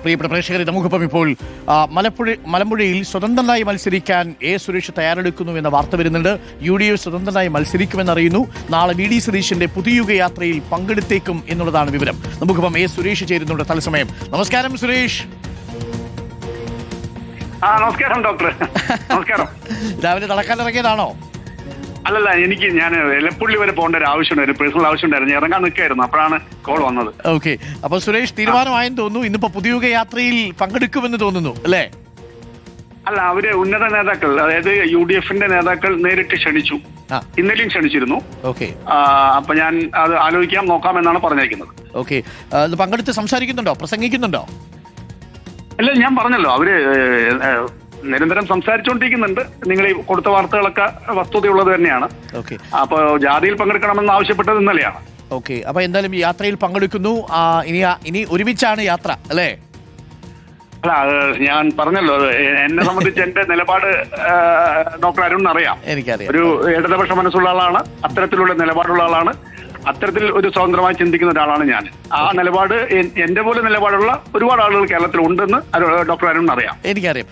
പ്രിയപ്പെട്ട പ്രേക്ഷകരെ, നമുക്കിപ്പം ഇപ്പോൾ മലമ്പുഴയിൽ സ്വതന്ത്രനായി മത്സരിക്കാൻ സുരേഷ് തയ്യാറെടുക്കുന്നു എന്ന വാർത്ത വരുന്നുണ്ട്. UDF സ്വതന്ത്രനായി മത്സരിക്കുമെന്നറിയുന്നു. നാളെ VD സതീശന്റെ പുതുയുഗ യാത്രയിൽ പങ്കെടുത്തേക്കും എന്നുള്ളതാണ് വിവരം. നമുക്കിപ്പം സുരേഷ് ചേരുന്നുണ്ട് തത്സമയം. നമസ്കാരം സുരേഷ്. നമസ്കാരം ഡോക്ടർ. നമസ്കാരം. രാവിലെ നടക്കാനിറങ്ങിയതാണോ? അല്ലല്ല, ഞാൻ എലപ്പുള്ളി വരെ പോകേണ്ട ഒരു ആവശ്യമുണ്ടായിരുന്നു, പേഴ്സണൽ ആവശ്യമുണ്ടായിരുന്നു. ഇറങ്ങാൻ നിൽക്കായിരുന്നു, അപ്പോഴാണ് കോൾ വന്നത്. ഓക്കെ, അപ്പൊ സുരേഷ് തീരുമാനമായെന്ന് തോന്നുന്നു. ഇന്നിപ്പോ പുതുയുഗ യാത്രയിൽ പങ്കെടുക്കുമെന്ന് തോന്നുന്നു അല്ലേ? അല്ല, അവര് ഉന്നത നേതാക്കൾ, അതായത് UDFന്റെ നേതാക്കൾ നേരിട്ട് ക്ഷണിച്ചു. ഇന്നലെയും ക്ഷണിച്ചിരുന്നു. ഓക്കെ, അപ്പൊ ഞാൻ അത് ആലോചിക്കാം, നോക്കാം എന്നാണ് പറഞ്ഞിരിക്കുന്നത്. ഓക്കെ, പങ്കെടുത്ത് സംസാരിക്കുന്നുണ്ടോ, പ്രസംഗിക്കുന്നുണ്ടോ? അല്ല, ഞാൻ പറഞ്ഞല്ലോ, അവര് നിരന്തരം സംസാരിച്ചുകൊണ്ടിരിക്കുന്നുണ്ട്. നിങ്ങൾ ഈ കൊടുത്ത വാർത്തകളൊക്കെ വസ്തുതയുള്ളത് തന്നെയാണ്. അപ്പൊ ജാതിയിൽ പങ്കെടുക്കണമെന്ന് ആവശ്യപ്പെട്ടത് ഇന്നലെയാണ്. ഓക്കെ, അപ്പൊ എന്തായാലും യാത്രയിൽ പങ്കെടുക്കുന്നു. ഇനി ഒരുമിച്ചാണ് യാത്ര അല്ലേ? അല്ല, ഞാൻ പറഞ്ഞല്ലോ, എന്നെ സംബന്ധിച്ച് എന്റെ നിലപാട് ഡോക്ടർ അരുൺ അറിയാം. എനിക്കറിയാം. ഒരു ഇടതുപക്ഷ മനസ്സുള്ള ആളാണ്, അത്തരത്തിലുള്ള നിലപാടുള്ള ആളാണ്, അത്തരത്തിൽ ഒരു സ്വതന്ത്രമായി ചിന്തിക്കുന്ന ഒരാളാണ് ഞാൻ. ആ നിലപാട് എന്റെ പോലെ നിലപാടുള്ള ഒരുപാട് ആളുകൾ കേരളത്തിൽ ഉണ്ടെന്ന് ഡോക്ടർ അരുൺ അറിയാം. എനിക്കറിയാം.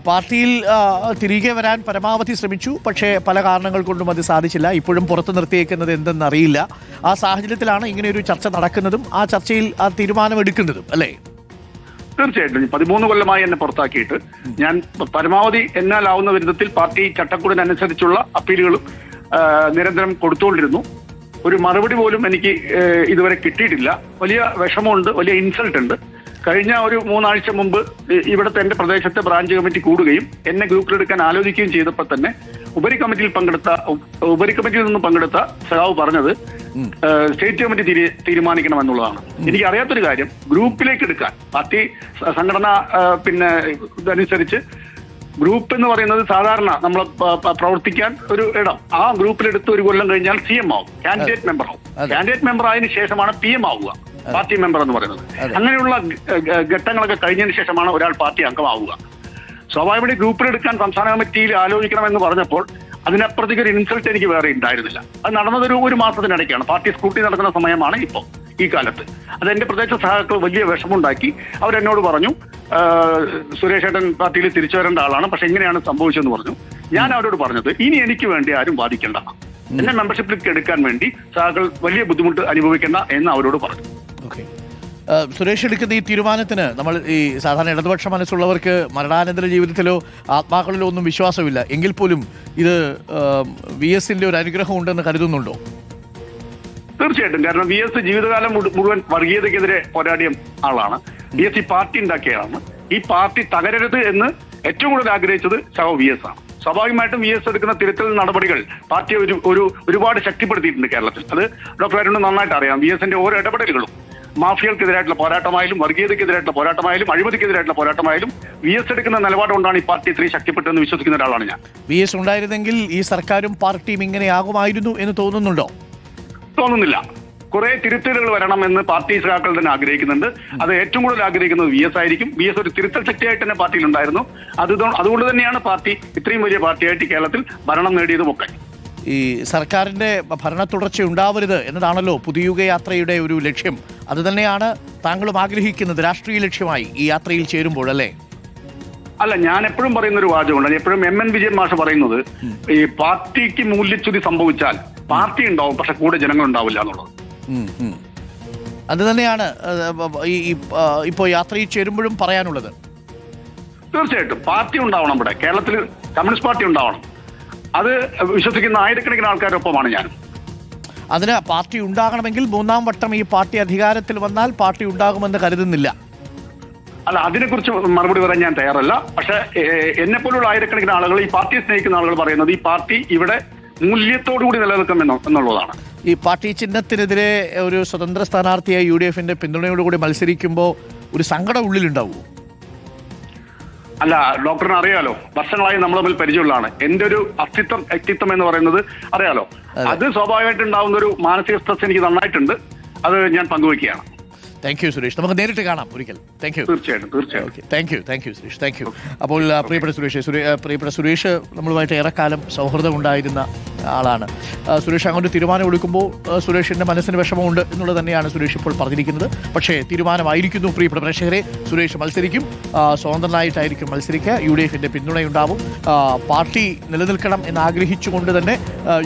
പാർട്ടിയിൽ തിരികെ വരാൻ പരമാവധി ശ്രമിച്ചു, പക്ഷേ പല കാരണങ്ങൾ കൊണ്ടും അത് സാധിച്ചില്ല. ഇപ്പോഴും പുറത്തു നിർത്തിയേക്കുന്നത് എന്തെന്നറിയില്ല. ആ സാഹചര്യത്തിലാണ് ഇങ്ങനെയൊരു ചർച്ച നടക്കുന്നതും ആ ചർച്ചയിൽ ആ തീരുമാനമെടുക്കുന്നതും അല്ലേ? തീർച്ചയായിട്ടും 13 കൊല്ലമായി എന്നെ പുറത്താക്കിയിട്ട് ഞാൻ പരമാവധി എന്നാലാവുന്ന വിധത്തിൽ പാർട്ടി ചട്ടക്കൂടിനനുസരിച്ചുള്ള അപ്പീലുകളും നിരന്തരം കൊടുത്തുകൊണ്ടിരുന്നു. ഒരു മറുപടി പോലും എനിക്ക് ഇതുവരെ കിട്ടിയിട്ടില്ല. വലിയ വിഷമമുണ്ട്, വലിയ ഇൻസൾട്ട് ഉണ്ട്. കഴിഞ്ഞ ഒരു 3 ആഴ്ച മുമ്പ് ഇവിടുത്തെ എന്റെ പ്രദേശത്തെ ബ്രാഞ്ച് കമ്മിറ്റി കൂടുകയും എന്നെ ഗ്രൂപ്പിലെടുക്കാൻ ആലോചിക്കുകയും ചെയ്തപ്പോൾ തന്നെ ഉപരി കമ്മിറ്റിയിൽ നിന്നും പങ്കെടുത്ത സഖാവ് പറഞ്ഞത് സ്റ്റേറ്റ് കമ്മിറ്റി തീരുമാനിക്കണമെന്നുള്ളതാണ്. എനിക്ക് അറിയാത്തൊരു കാര്യം, ഗ്രൂപ്പിലേക്ക് എടുക്കാൻ പാർട്ടി സംഘടന ഇതനുസരിച്ച് ഗ്രൂപ്പ് എന്ന് പറയുന്നത് സാധാരണ നമ്മൾ പ്രവർത്തിക്കാൻ ഒരു ഇടം. ആ ഗ്രൂപ്പിലെടുത്ത് ഒരു കൊല്ലം കഴിഞ്ഞാൽ CM ആവും, കാൻഡിഡേറ്റ് മെമ്പർ ആവും. കാൻഡിഡേറ്റ് മെമ്പർ ആയതിനു ശേഷമാണ് PM ആവുക, പാർട്ടി മെമ്പർ എന്ന് പറയുന്നത്. അങ്ങനെയുള്ള ഘട്ടങ്ങളൊക്കെ കഴിഞ്ഞതിന് ശേഷമാണ് ഒരാൾ പാർട്ടി അംഗമാവുക. സ്വാഭാവികമായി ഗ്രൂപ്പിലെടുക്കാൻ സംസ്ഥാന കമ്മിറ്റിയിൽ ആലോചിക്കണമെന്ന് പറഞ്ഞപ്പോൾ അതിനപ്പുറത്തേക്ക് ഒരു ഇൻസൾട്ട് എനിക്ക് വേറെ ഉണ്ടായിരുന്നില്ല. അത് നടന്നത് ഒരു മാസത്തിനിടയ്ക്കാണ്. പാർട്ടി സ്കൂട്ടി നടക്കുന്ന സമയമാണ് ഇപ്പോൾ ഈ കാലത്ത്. അത് എന്റെ പ്രദേശ സഹാക്കൾ വലിയ വിഷമമുണ്ടാക്കി. അവരെന്നോട് പറഞ്ഞു, സുരേഷ് ഏട്ടൻ പാർട്ടിയിൽ തിരിച്ചു വരേണ്ട ആളാണ്, പക്ഷെ എങ്ങനെയാണ് സംഭവിച്ചതെന്ന് പറഞ്ഞു. ഞാൻ അവരോട് പറഞ്ഞത്, ഇനി എനിക്ക് വേണ്ടി ആരും വാദിക്കേണ്ട, എന്നെ മെമ്പർഷിപ്പിലേക്ക് എടുക്കാൻ വേണ്ടി സഹാക്കൾ വലിയ ബുദ്ധിമുട്ട് അനുഭവിക്കേണ്ട എന്ന് അവരോട് പറഞ്ഞു. സുരേഷ് എടുക്കുന്ന ഈ തീരുമാനത്തിന് നമ്മൾ ഈ സാധാരണ ഇടതുപക്ഷ മനസ്സുള്ളവർക്ക് മരണാനന്തര ജീവിതത്തിലോ ആത്മാക്കളിലോ ഒന്നും വിശ്വാസമില്ല. എങ്കിൽ പോലും ഇത് VSന്റെ ഒരു അനുഗ്രഹം ഉണ്ടെന്ന് കരുതുന്നുണ്ടോ? തീർച്ചയായിട്ടും. കാരണം VS ജീവിതകാലം മുഴുവൻ വർഗീയതയ്ക്കെതിരെ പോരാടിയ ആളാണ്. VS ഈ പാർട്ടി ഉണ്ടാക്കിയതാണ്. ഈ പാർട്ടി തകരരുത് എന്ന് ഏറ്റവും കൂടുതൽ ആഗ്രഹിച്ചത് VS ആണ്. സ്വാഭാവികമായിട്ടും VS എടുക്കുന്ന തിരുത്തൽ നടപടികൾ പാർട്ടിയെ ഒരുപാട് ശക്തിപ്പെടുത്തിയിട്ടുണ്ട് കേരളത്തിൽ. അത് ഡോക്ടർ അരുണ് നന്നായിട്ട് അറിയാം. VSന്റെ ഓരോ ഇടപെടലുകളും മാഫിയകൾക്കെതിരായിട്ടുള്ള പോരാട്ടമായാലും വർഗീയതയ്ക്കെതിരായിട്ടുള്ള പോരാട്ടമായാലും അഴിമതിക്കെതിരായിട്ടുള്ള പോരാട്ടമായാലും VS എടുക്കുന്ന നിലപാടുകൊണ്ടാണ് ഈ പാർട്ടി ഇത്രയും ശക്തിപ്പെട്ടെന്ന് വിശ്വസിക്കുന്ന ഒരാളാണ് ഞാൻ. VS ഉണ്ടായിരുന്നെങ്കിൽ ഈ സർക്കാരും പാർട്ടിയും ഇങ്ങനെയാകുമായിരുന്നു എന്ന് തോന്നുന്നുണ്ടോ? തോന്നുന്നില്ല. കുറെ തിരുത്തലുകൾ വരണം എന്ന് പാർട്ടി സഖാക്കൾ തന്നെ ആഗ്രഹിക്കുന്നുണ്ട്. അത് ഏറ്റവും കൂടുതൽ ആഗ്രഹിക്കുന്നത് VS ആയിരിക്കും. VS ഒരു തിരുത്തൽ ശക്തിയായിട്ട് തന്നെ പാർട്ടിയിൽ ഉണ്ടായിരുന്നു. അതുകൊണ്ട് തന്നെയാണ് പാർട്ടി ഇത്രയും വലിയ പാർട്ടിയായിട്ട് കേരളത്തിൽ ഭരണം നേടിയതുമൊക്കെ. ഈ സർക്കാരിന്റെ ഭരണ തുടർച്ച ഉണ്ടാവരുത് എന്നതാണല്ലോ പുതുയുഗ യാത്രയുടെ ഒരു ലക്ഷ്യം. അത് തന്നെയാണ് താങ്കളും ആഗ്രഹിക്കുന്നത് രാഷ്ട്രീയ ലക്ഷ്യമായി ഈ യാത്രയിൽ ചേരുമ്പോൾ അല്ലേ? അല്ല, ഞാൻ എപ്പോഴും പറയുന്ന ഒരു വാചകമുണ്ട്. എപ്പോഴും MN വിജയൻ മാഷ് പറയുന്നത്, ഈ പാർട്ടിക്ക് മൂല്യച്യുതി സംഭവിച്ചാൽ പാർട്ടി ഉണ്ടാവും, പക്ഷെ കൂടെ ജനങ്ങൾ ഉണ്ടാവില്ല എന്നുള്ളത്. അത് തന്നെയാണ് ഇപ്പോ യാത്രയിൽ ചേരുമ്പോഴും പറയാനുള്ളത്. തീർച്ചയായിട്ടും പാർട്ടി ഉണ്ടാവണം. ഇവിടെ കേരളത്തിൽ കമ്മ്യൂണിസ്റ്റ് പാർട്ടി ഉണ്ടാവണം. അത് വിശ്വസിക്കുന്ന ആയിരക്കണക്കിന് ആൾക്കാരൊപ്പമാണ് ഞാൻ. അതിന് പാർട്ടി ഉണ്ടാകണമെങ്കിൽ 3ാം വട്ടം ഈ പാർട്ടി അധികാരത്തിൽ വന്നാൽ പാർട്ടി ഉണ്ടാകുമെന്ന് കരുതുന്നില്ല. അല്ല, അതിനെക്കുറിച്ച് മറുപടി പറയാൻ ഞാൻ തയ്യാറല്ല. പക്ഷെ എന്നെ പോലുള്ള ആയിരക്കണക്കിന് ആളുകൾ, ഈ പാർട്ടിയെ സ്നേഹിക്കുന്ന ആളുകൾ പറയുന്നത് ഈ പാർട്ടി ഇവിടെ മൂല്യത്തോടുകൂടി നിലനിൽക്കും എന്നുള്ളതാണ്. ഈ പാർട്ടി ചിഹ്നത്തിനെതിരെ ഒരു സ്വതന്ത്ര സ്ഥാനാർത്ഥിയായി UDFന്റെ പിന്തുണയോടുകൂടി മത്സരിക്കുമ്പോൾ ഒരു സങ്കടം ഉള്ളിലുണ്ടാവുമോ? അല്ല, ഡോക്ടറിന് അറിയാലോ, വർഷങ്ങളായി നമ്മൾ തമ്മിൽ പരിചയമുള്ളതാണ്. എന്റെ ഒരു വ്യക്തിത്വം എന്ന് പറയുന്നത് അറിയാലോ. അത് സ്വാഭാവികമായിട്ട് ഉണ്ടാവുന്ന ഒരു മാനസിക സ്ട്രെസ് എനിക്ക് നന്നായിട്ടുണ്ട്. അത് ഞാൻ പങ്കുവയ്ക്കുകയാണ്. Thank you Suresh. നമുക്ക് നേരിട്ട് കാണാം ഒരിക്കൽ. Thank you. തീർച്ചയായിട്ടും. Thank you Suresh. Thank you. അപ്പോൾ പ്രിയപ്പെട്ട സുരേഷ് നമ്മളുമായിട്ട് ഏറെക്കാലം സൗഹൃദം ഉണ്ടായിരുന്ന ആളാണ്. സുരേഷ് അങ്ങോട്ട് തീരുമാനം എടുക്കുമ്പോൾ സുരേഷിൻ്റെ മനസ്സിന് വിഷമമുണ്ട് എന്നുള്ളത് തന്നെയാണ് സുരേഷ് ഇപ്പോൾ പറഞ്ഞിരിക്കുന്നത്. പക്ഷേ തീരുമാനമായിരിക്കുന്നു പ്രിയപ്പെട്ട പ്രേക്ഷകരെ, സുരേഷ് മത്സരിക്കും, സ്വതന്ത്രനായിട്ടായിരിക്കും മത്സരിക്കുക. UDF-ന്റെ പിന്തുണയുണ്ടാവും. പാർട്ടി നിലനിൽക്കണം എന്നാഗ്രഹിച്ചുകൊണ്ട് തന്നെ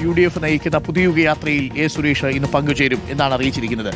UDF നയിക്കുന്ന പുതിയ യാത്രയിൽ സുരേഷ് ഇന്ന് പങ്കുചേരും എന്നാണ് അറിയിച്ചിരിക്കുന്നത്.